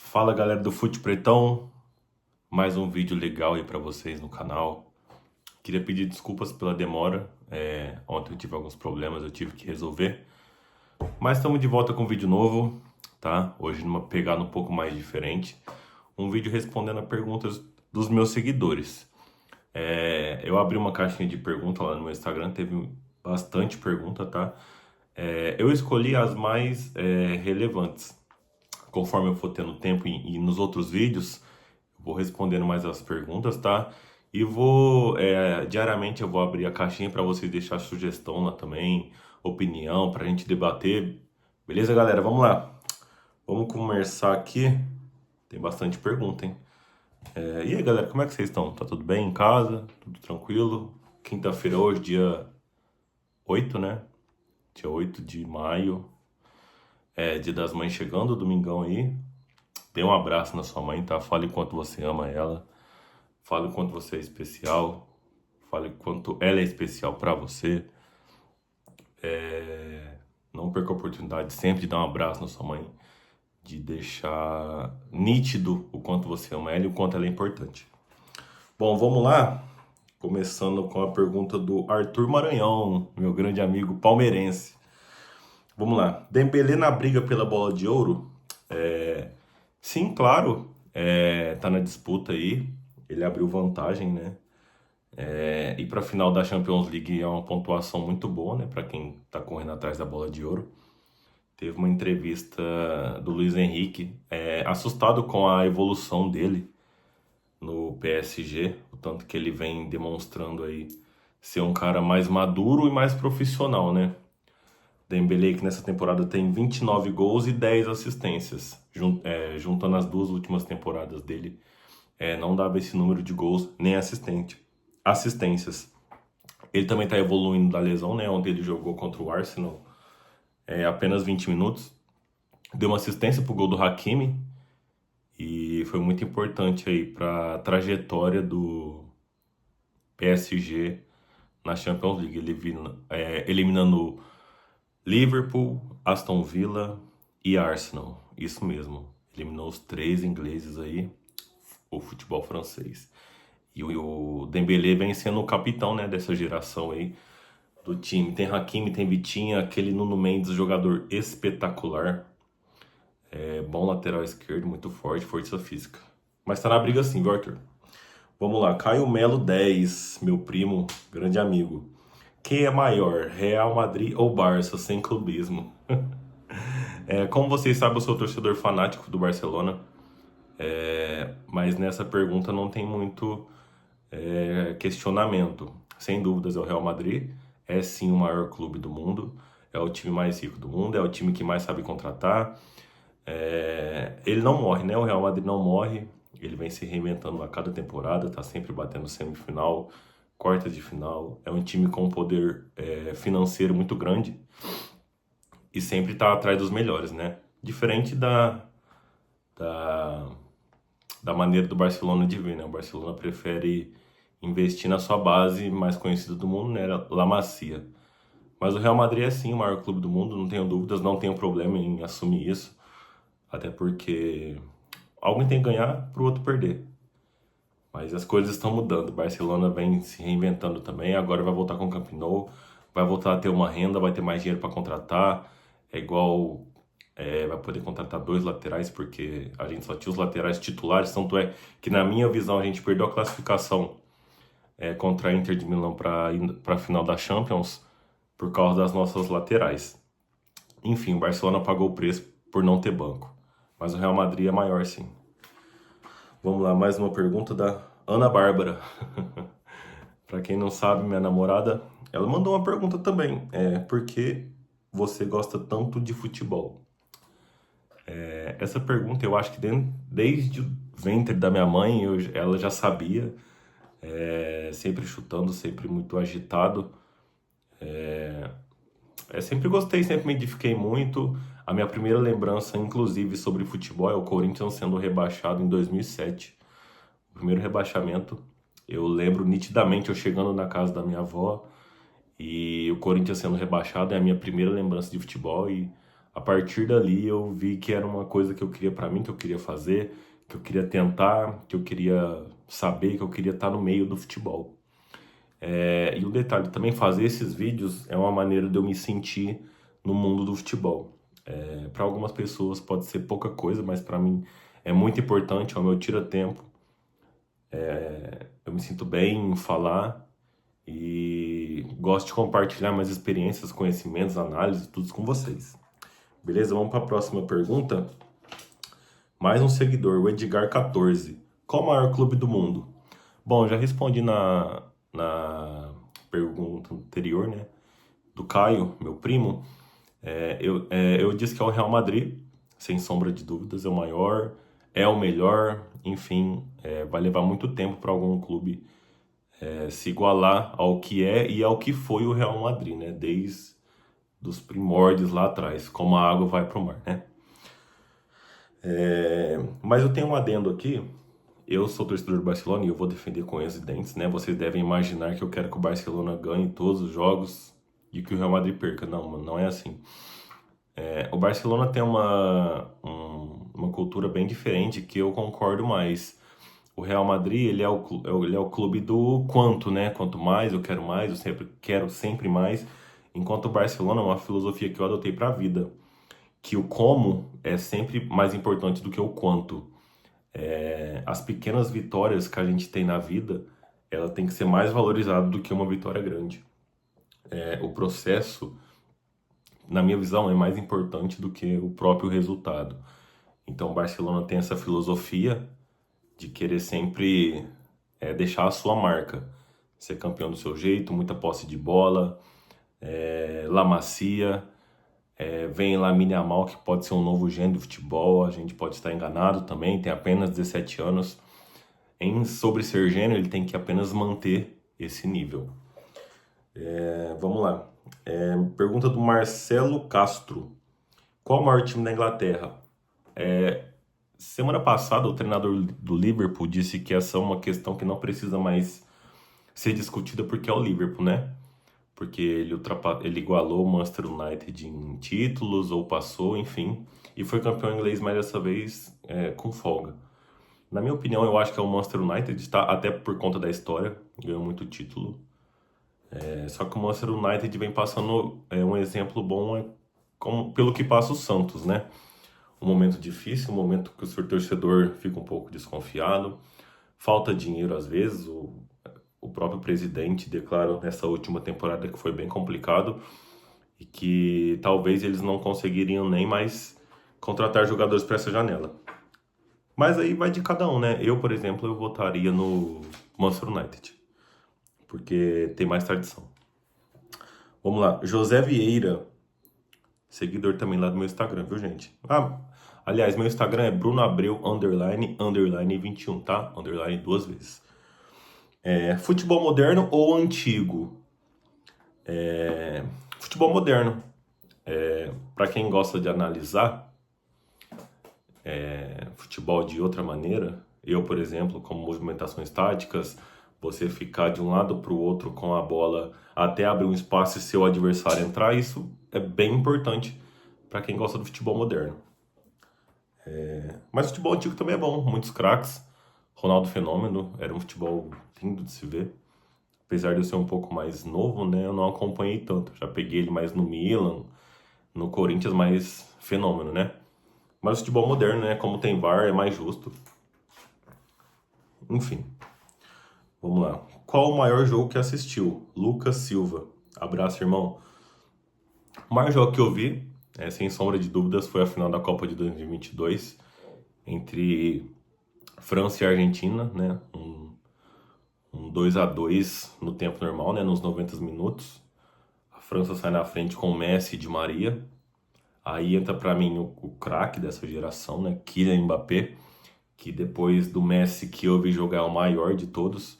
Fala galera do Fute Pretão, mais um vídeo legal aí pra vocês no canal. Queria pedir desculpas pela demora, ontem eu tive alguns problemas, eu tive que resolver. Mas estamos de volta com um vídeo novo, tá? Hoje numa pegada um pouco mais diferente. Um vídeo respondendo a perguntas dos meus seguidores. Eu abri uma caixinha de pergunta lá no meu Instagram, teve bastante pergunta, tá? Eu escolhi as mais relevantes. Conforme eu for tendo tempo e nos outros vídeos, vou respondendo mais as perguntas, tá? E diariamente eu vou abrir a caixinha para vocês deixar sugestão lá também, opinião, pra gente debater. Beleza, galera? Vamos lá. Vamos começar aqui. Tem bastante pergunta, hein? E aí, galera, como é que vocês estão? Tá tudo bem em casa? Tudo tranquilo? Quinta-feira hoje, dia 8, né? Dia 8 de maio. Dia das Mães chegando, domingão aí. Dê um abraço na sua mãe, tá? Fale o quanto você ama ela. Fale o quanto você é especial. Fale o quanto ela é especial pra você. Não perca a oportunidade sempre de dar um abraço na sua mãe. De deixar nítido o quanto você ama ela e o quanto ela é importante. Bom, vamos lá. Começando com a pergunta do Arthur Maranhão, meu grande amigo palmeirense. Vamos lá. Dembélé na briga pela bola de ouro? Sim, claro. Tá na disputa aí. Ele abriu vantagem, né? E para a final da Champions League é uma pontuação muito boa, né? Para quem tá correndo atrás da bola de ouro. Teve uma entrevista do Luiz Henrique, assustado com a evolução dele no PSG, o tanto que ele vem demonstrando aí ser um cara mais maduro e mais profissional, né? Dembélé que nessa temporada tem 29 gols e 10 assistências, juntando as duas últimas temporadas dele, não dava esse número de gols nem assistências. Ele também está evoluindo da lesão, né? Ontem ele jogou contra o Arsenal apenas 20 minutos, deu uma assistência pro gol do Hakimi e foi muito importante aí para a trajetória do PSG na Champions League, eliminando Liverpool, Aston Villa e Arsenal. Isso mesmo. Eliminou os três ingleses aí, o futebol francês. E o Dembélé vem sendo o capitão, né, dessa geração aí do time. Tem Hakimi, tem Vitinha, aquele Nuno Mendes, jogador espetacular. Bom lateral esquerdo, muito forte, força física. Mas tá na briga sim, viu, Arthur? Vamos lá, Caio Melo 10, meu primo, grande amigo. Quem é maior, Real Madrid ou Barça, sem clubismo? Como vocês sabem, eu sou torcedor fanático do Barcelona, mas nessa pergunta não tem muito questionamento. Sem dúvidas é o Real Madrid, é sim o maior clube do mundo, é o time mais rico do mundo, é o time que mais sabe contratar. Ele não morre, né? O Real Madrid não morre, ele vem se reinventando a cada temporada, tá sempre batendo semifinal, quartas de final. É um time com um poder financeiro muito grande e sempre tá atrás dos melhores, né? Diferente da, da maneira do Barcelona de ver, né? O Barcelona prefere investir na sua base mais conhecida do mundo, né? La Masia. Mas o Real Madrid é sim o maior clube do mundo, não tenho dúvidas, não tenho problema em assumir isso. Até porque alguém tem que ganhar para o outro perder. Mas as coisas estão mudando. O Barcelona vem se reinventando também. Agora vai voltar com o Camp Nou, vai voltar a ter uma renda, vai ter mais dinheiro para contratar. É igual, vai poder contratar dois laterais, porque a gente só tinha os laterais titulares. Tanto é que, na minha visão, a gente perdeu a classificação contra a Inter de Milão para a final da Champions por causa das nossas laterais. Enfim, o Barcelona pagou o preço por não ter banco. Mas o Real Madrid é maior, sim. Vamos lá, mais uma pergunta da Ana Bárbara. Pra quem não sabe, minha namorada, ela mandou uma pergunta também. Por que você gosta tanto de futebol? Essa pergunta eu acho que desde o ventre da minha mãe, ela já sabia. Sempre chutando, sempre muito agitado. Sempre gostei, sempre me edifiquei muito. A minha primeira lembrança, inclusive, sobre futebol é o Corinthians sendo rebaixado em 2007. O primeiro rebaixamento. Eu lembro nitidamente eu chegando na casa da minha avó e o Corinthians sendo rebaixado é a minha primeira lembrança de futebol e A partir dali eu vi que era uma coisa que eu queria para mim, que eu queria fazer, que eu queria tentar, que eu queria saber, que eu queria estar no meio do futebol. E o detalhe também, fazer esses vídeos é uma maneira de eu me sentir no mundo do futebol. Para algumas pessoas pode ser pouca coisa, mas para mim é muito importante, é o meu tira-tempo. Eu me sinto bem em falar e gosto de compartilhar minhas experiências, conhecimentos, análises, tudo com vocês. Beleza? Vamos para a próxima pergunta. Mais um seguidor, o Edgar14. Qual o maior clube do mundo? Bom, já respondi na pergunta anterior, né? Do Caio, meu primo. Eu disse que é o Real Madrid, sem sombra de dúvidas, é o maior, é o melhor, enfim, vai levar muito tempo para algum clube se igualar ao que é e ao que foi o Real Madrid, né? Desde os primórdios lá atrás, como a água vai para o mar, né? Mas eu tenho um adendo aqui. Eu sou torcedor do Barcelona e eu vou defender com unhas e dentes, né? Vocês devem imaginar que eu quero que o Barcelona ganhe todos os jogos e que o Real Madrid perca. Não, não é assim. O Barcelona tem uma cultura bem diferente que eu concordo mais. O Real Madrid, ele é o clube do quanto, né? Quanto mais, eu sempre quero sempre mais. Enquanto o Barcelona é uma filosofia que eu adotei para a vida, que o como é sempre mais importante do que o quanto. As pequenas vitórias que a gente tem na vida, ela tem que ser mais valorizada do que uma vitória grande. O processo, na minha visão, é mais importante do que o próprio resultado. Então, o Barcelona tem essa filosofia de querer sempre deixar a sua marca, ser campeão do seu jeito, muita posse de bola, La Masia, vem Lamine Yamal, que pode ser um novo gênio do futebol, a gente pode estar enganado também, tem apenas 17 anos. Sobre ser gênio, ele tem que apenas manter esse nível. Vamos lá. Pergunta do Marcelo Castro. Qual o maior time da Inglaterra? Semana passada, o treinador do Liverpool disse que essa é uma questão que não precisa mais ser discutida porque é o Liverpool, né? Porque ele igualou o Manchester United em títulos, ou passou, enfim, e foi campeão inglês, mas dessa vez com folga. Na minha opinião, eu acho que é o Manchester United, tá? Até por conta da história, ganhou muito título. Só que o Manchester United vem passando um exemplo bom pelo que passa o Santos, né? Um momento difícil, um momento que o seu torcedor fica um pouco desconfiado, falta dinheiro às vezes, o próprio presidente declarou nessa última temporada que foi bem complicado e que talvez eles não conseguiriam nem mais contratar jogadores para essa janela. Mas aí vai de cada um, né? Eu, por exemplo, eu votaria no Manchester United, porque tem mais tradição. Vamos lá, José Vieira, seguidor também lá do meu Instagram, viu, gente? Aliás, meu Instagram é brunoabreu, _ 21, tá? Underline 2 vezes. Futebol moderno ou antigo? Futebol moderno. Para quem gosta de analisar futebol de outra maneira, eu, por exemplo, como movimentações táticas, você ficar de um lado para o outro com a bola até abrir um espaço e seu adversário entrar, isso é bem importante para quem gosta do futebol moderno. Mas o futebol antigo também é bom, muitos craques. Ronaldo Fenômeno, era um futebol lindo de se ver. Apesar de eu ser um pouco mais novo, né, eu não acompanhei tanto. Já peguei ele mais no Milan, no Corinthians, mais fenômeno, né? Mas o futebol moderno, né, como tem VAR, é mais justo. Enfim, vamos lá. Qual o maior jogo que assistiu? Lucas Silva. Abraço, irmão. O maior jogo que eu vi, sem sombra de dúvidas, foi a final da Copa de 2022, entre França e Argentina, né? Um 2-2 no tempo normal, né? Nos 90 minutos. A França sai na frente com Messi e Di Maria. Aí entra para mim o craque dessa geração, né? Kylian Mbappé, que depois do Messi que eu vi jogar é o maior de todos.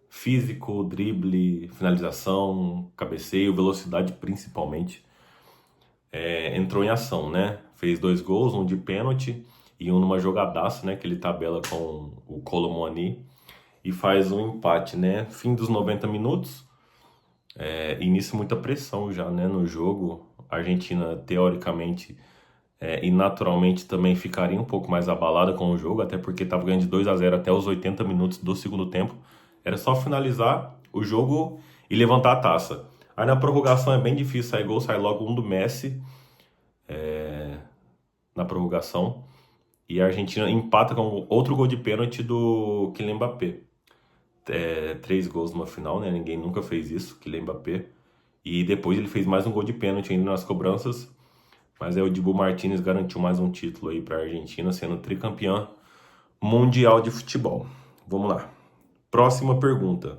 Físico, drible, finalização, cabeceio, velocidade principalmente. Entrou em ação, né? Fez 2 gols, um de pênalti e um numa jogadaça, né? Que ele tabela com o Kolo Muani e faz um empate, né? Fim dos 90 minutos, início muita pressão já, né? No jogo, a Argentina teoricamente e naturalmente também ficaria um pouco mais abalada com o jogo, até porque estava ganhando de 2-0 até os 80 minutos do segundo tempo. Era só finalizar o jogo e levantar a taça. Aí na prorrogação é bem difícil sair gol, sai logo um do Messi na prorrogação. E a Argentina empata com outro gol de pênalti do Kylian Mbappé. 3 gols numa final, né? Ninguém nunca fez isso, Kylian Mbappé. E depois ele fez mais um gol de pênalti ainda nas cobranças. Mas aí o Dibu Martínez garantiu mais um título aí para a Argentina, sendo tricampeã mundial de futebol. Vamos lá. Próxima pergunta.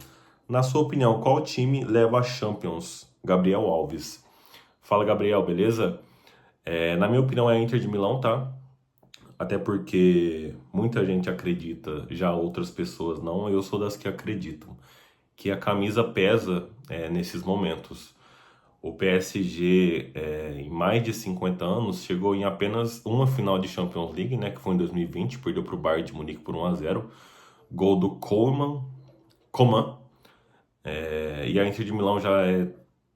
Na sua opinião, qual time leva a Champions? Gabriel Alves. Fala, Gabriel, beleza? Na minha opinião, é a Inter de Milão, tá? Até porque muita gente acredita, já outras pessoas não. Eu sou das que acreditam que a camisa pesa nesses momentos. O PSG, em mais de 50 anos, chegou em apenas uma final de Champions League, né, que foi em 2020, perdeu para o Bayern de Munique por 1-0. Gol do Coman. E a Inter de Milão já é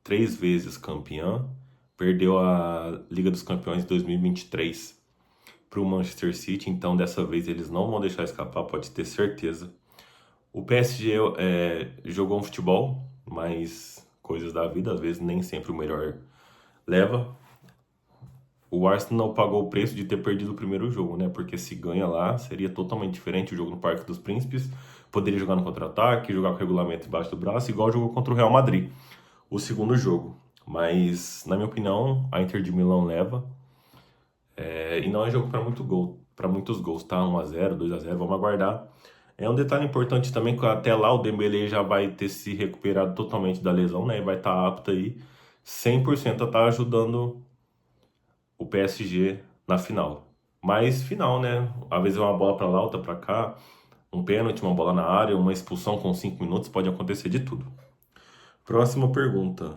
3 vezes campeã, perdeu a Liga dos Campeões de 2023 para o Manchester City, então dessa vez eles não vão deixar escapar, pode ter certeza. O PSG jogou um futebol, mas coisas da vida, às vezes nem sempre o melhor leva. O Arsenal pagou o preço de ter perdido o primeiro jogo, né? Porque se ganha lá, seria totalmente diferente o jogo no Parque dos Príncipes. Poderia jogar no contra-ataque, jogar com o regulamento embaixo do braço, igual jogou contra o Real Madrid, o segundo jogo. Mas, na minha opinião, a Inter de Milão leva. E não é jogo para muito gol, para muitos gols, tá? 1-0, 2-0, vamos aguardar. É um detalhe importante também que até lá o Dembélé já vai ter se recuperado totalmente da lesão, né? Vai estar apto aí 100% a estar ajudando o PSG na final. Mas final, né? Às vezes é uma bola para lá, outra para cá, um pênalti, uma bola na área, uma expulsão com 5 minutos, pode acontecer de tudo. Próxima pergunta.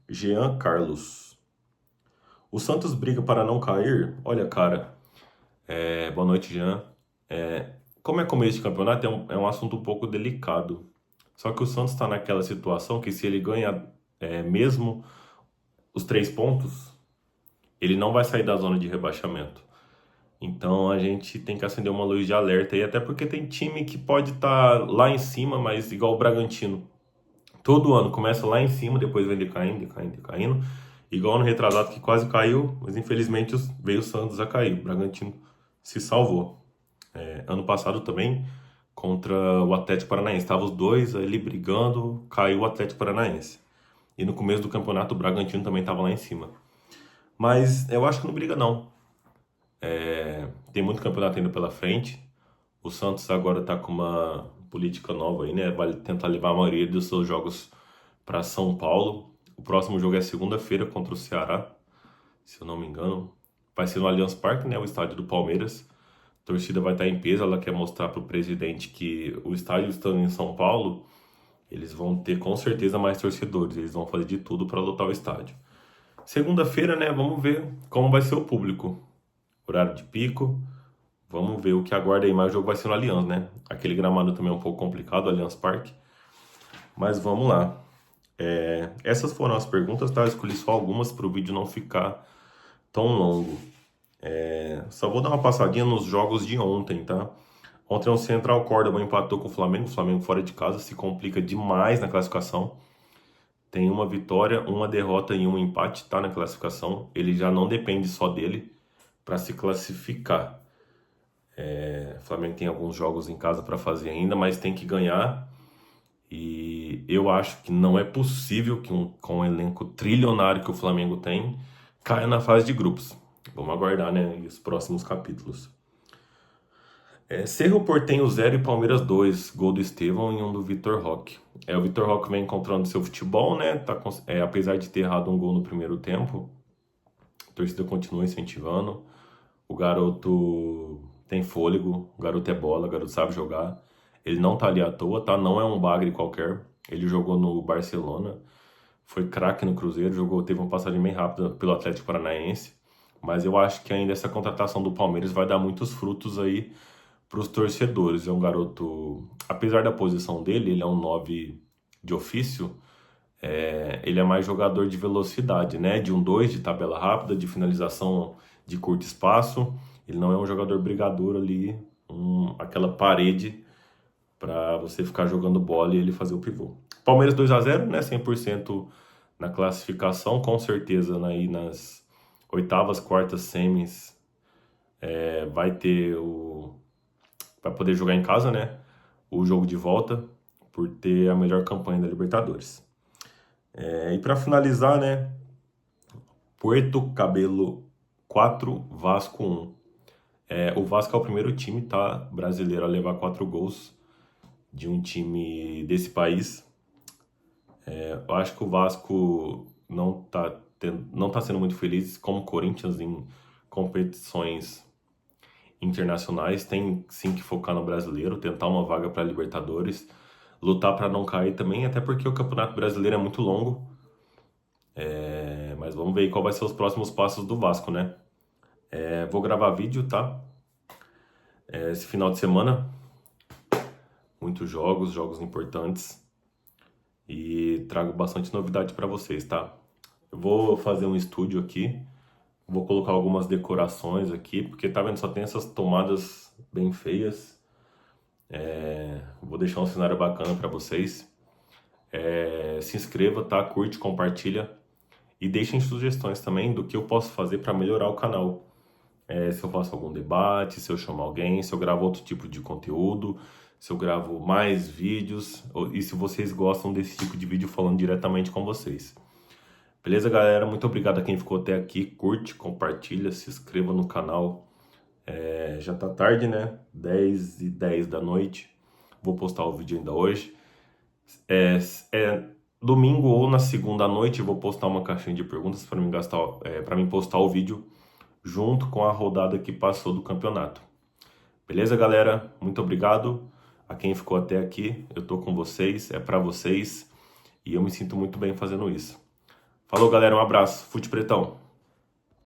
Jean Carlos. O Santos briga para não cair? Olha, cara, boa noite, Jean. Como é começo de campeonato, é um assunto um pouco delicado. Só que o Santos está naquela situação que se ele ganha mesmo os 3 pontos, ele não vai sair da zona de rebaixamento. Então a gente tem que acender uma luz de alerta aí, até porque tem time que pode estar lá em cima, mas igual o Bragantino. Todo ano começa lá em cima, depois vem decaindo, decaindo, decaindo. Igual no retrasado que quase caiu, mas infelizmente veio o Santos a cair. O Bragantino se salvou. Ano passado também, contra o Atlético Paranaense. Estavam os dois ali brigando, caiu o Atlético Paranaense. E no começo do campeonato o Bragantino também estava lá em cima. Mas eu acho que não briga não. Tem muito campeonato ainda pela frente. O Santos agora está com uma política nova aí, né? Vai tentar levar a maioria dos seus jogos para São Paulo. O próximo jogo é segunda-feira contra o Ceará, se eu não me engano. Vai ser no Allianz Parque, né? O estádio do Palmeiras. A torcida vai estar em peso, ela quer mostrar para o presidente que o estádio estando em São Paulo, eles vão ter com certeza mais torcedores, eles vão fazer de tudo para lotar o estádio. Segunda-feira, né, vamos ver como vai ser o público. Horário de pico, vamos ver o que aguarda aí, mas o jogo vai ser no Allianz, né? Aquele gramado também é um pouco complicado, o Allianz Parque. Mas vamos lá. Essas foram as perguntas, tá? Eu escolhi só algumas para o vídeo não ficar tão longo. Só vou dar uma passadinha nos jogos de ontem, tá? Ontem o Central Córdoba empatou com o Flamengo fora de casa, se complica demais na classificação. Tem uma vitória, uma derrota e um empate, tá? Na classificação. Ele já não depende só dele para se classificar. O Flamengo tem alguns jogos em casa para fazer ainda, mas tem que ganhar. E eu acho que não é possível que com o elenco trilionário que o Flamengo tem, caia na fase de grupos. Vamos aguardar, né, os próximos capítulos. Cerro Porteño 0 e Palmeiras 2, gol do Estevão e um do Vitor Roque. O Vitor Roque vem encontrando seu futebol, né? Apesar de ter errado um gol no primeiro tempo, a torcida continua incentivando. O garoto tem fôlego, o garoto é bola, o garoto sabe jogar. Ele não tá ali à toa, tá? Não é um bagre qualquer. Ele jogou no Barcelona, foi craque no Cruzeiro, teve uma passagem bem rápida pelo Atlético Paranaense. Mas eu acho que ainda essa contratação do Palmeiras vai dar muitos frutos aí para os torcedores. É um garoto, apesar da posição dele, ele é um 9 de ofício, ele é mais jogador de velocidade, né? De 1-2, de tabela rápida, de finalização de curto espaço. Ele não é um jogador brigador ali, aquela parede para você ficar jogando bola e ele fazer o pivô. Palmeiras 2-0, né? 100% na classificação, com certeza aí nas oitavas, quartas, semis, vai poder jogar em casa, né? O jogo de volta, por ter a melhor campanha da Libertadores. E para finalizar, né? Puerto Cabelo 4, Vasco 1. O Vasco é o primeiro time, tá, brasileiro a levar 4 gols de um time desse país. Eu acho que o Vasco não tá sendo muito feliz como o Corinthians em competições internacionais. Tem sim que focar no brasileiro, tentar uma vaga para Libertadores, lutar para não cair também, até porque o Campeonato Brasileiro é muito longo. Mas vamos ver qual vai ser os próximos passos do Vasco, né? Vou gravar vídeo, tá? Esse final de semana, muitos jogos importantes, e trago bastante novidade para vocês, tá? Eu vou fazer um estúdio aqui, vou colocar algumas decorações aqui, porque tá vendo, só tem essas tomadas bem feias. Vou deixar um cenário bacana para vocês. Se inscreva, tá? Curte, compartilha e deixem sugestões também do que eu posso fazer para melhorar o canal. Se eu faço algum debate, se eu chamo alguém, se eu gravo outro tipo de conteúdo, se eu gravo mais vídeos, e se vocês gostam desse tipo de vídeo falando diretamente com vocês. Beleza, galera? Muito obrigado a quem ficou até aqui. Curte, compartilha, se inscreva no canal. Já tá tarde, né? 10h10 da noite. Vou postar o vídeo ainda hoje. Domingo ou na segunda à noite eu vou postar uma caixinha de perguntas para mim postar o vídeo junto com a rodada que passou do campeonato. Beleza, galera? Muito obrigado a quem ficou até aqui. Eu tô com vocês, é para vocês, e eu me sinto muito bem fazendo isso. Falou, galera, um abraço. Fute Pretão.